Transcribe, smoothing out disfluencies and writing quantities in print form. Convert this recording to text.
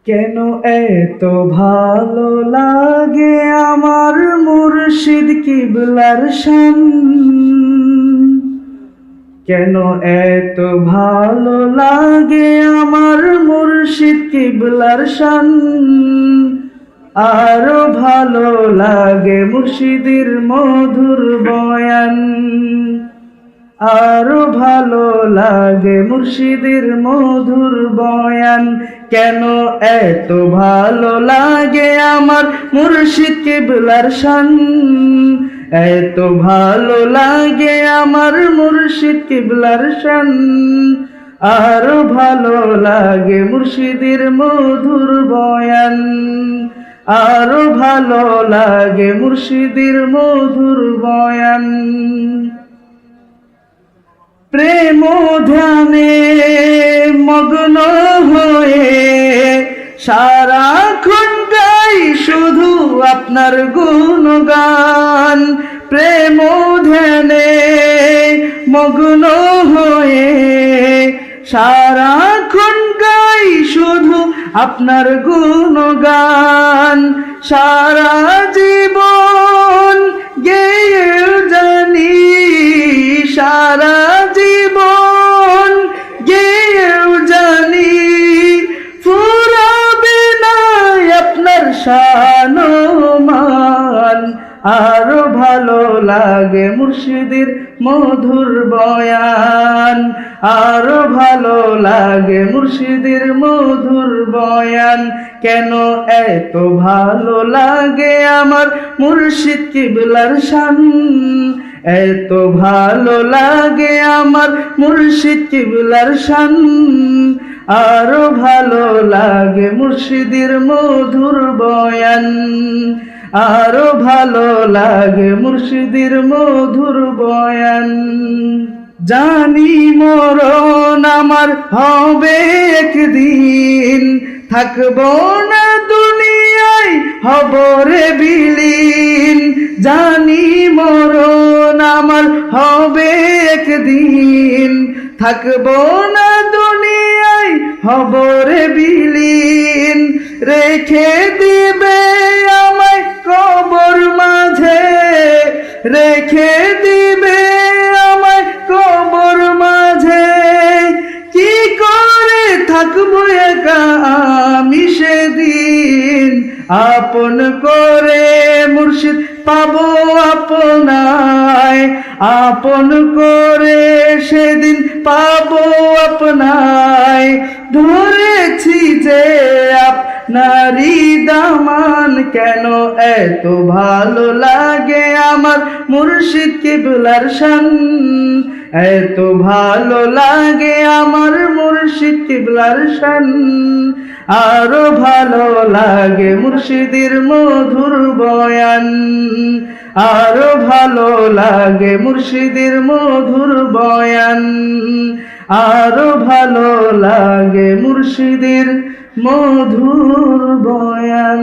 কেন এত ভালো লাগে আমার মুর্শিদ কিবলার শান, কেন এত ভালো লাগে আমার মুর্শিদ কিবলার শান। আরো ভালো লাগে মুর্শিদের মধুর বয়ান, আরো ভালো লাগে মুর্শিদের মধুর বয়ান। কেন এত ভালো লাগে আমার মুর্শিদ কিবলার শান, এত ভালো লাগে আমার মুর্শিদ কিবলার শান। আরো ভালো লাগে মুর্শিদের মধুর বয়ান, আরো ভালো লাগে মুর্শিদের মধুর বয়ান। প্রেম ধ্যানে মগ্ন হয়ে সারাক্ষণ গাই শুধু আপনার গুণগান। প্রেম ধ্যানে মগ্ন হয়ে সারাক্ষণ গাই শুধু আপনার গুণগান। সারা জীবন গেয়ে জানি, সারা জীবন গেয়েও জানি, ফুরাবে না আপনার শান ও মান। আরো ভালো লাগে মুর্শিদের মধুর বয়ান, আরো ভালো লাগে মুর্শিদের মধুর বয়ান। কেন এত ভালো লাগে আমার মুর্শিদ কিবলার শান, এত ভালো লাগে আমার মুর্শিদ কিবলার শান। আরো ভালো লাগে মুর্শিদের মধুর বয়ান, আরো ভালো লাগে মুর্শিদের মধুর বয়ান। জানি মরণ আমার হবে একদিন, থাকবো না দুনিয়ায় হব রে বিলীন। জানি মরণ আমার হবে একদিন, থাকবো না দুনিয়ায় হব রে বিলীন। রেখে দিবে আমায় কবর মাঝে, রেখে দিবে আমায় কবর মাঝে। কি করে থাকবো একা আমি সেদিন, আপন করে মুর্শিদ পাবো আপনায়, আপন করে সেদিন পাবো আপনায়। ধরেছি যে আপনারই দামান, কেন এত ভালো লাগে আমার মুর্শিদ কিবলার শান, এত ভালো লাগে আমার মুর্শিদ কিবলার শান। আরো ভালো লাগে মুর্শিদের মধুর বয়ান, আরো ভালো লাগে মুর্শিদের মধুর বয়ান, আরো ভালো লাগে মুর্শিদের মধুর বয়ান।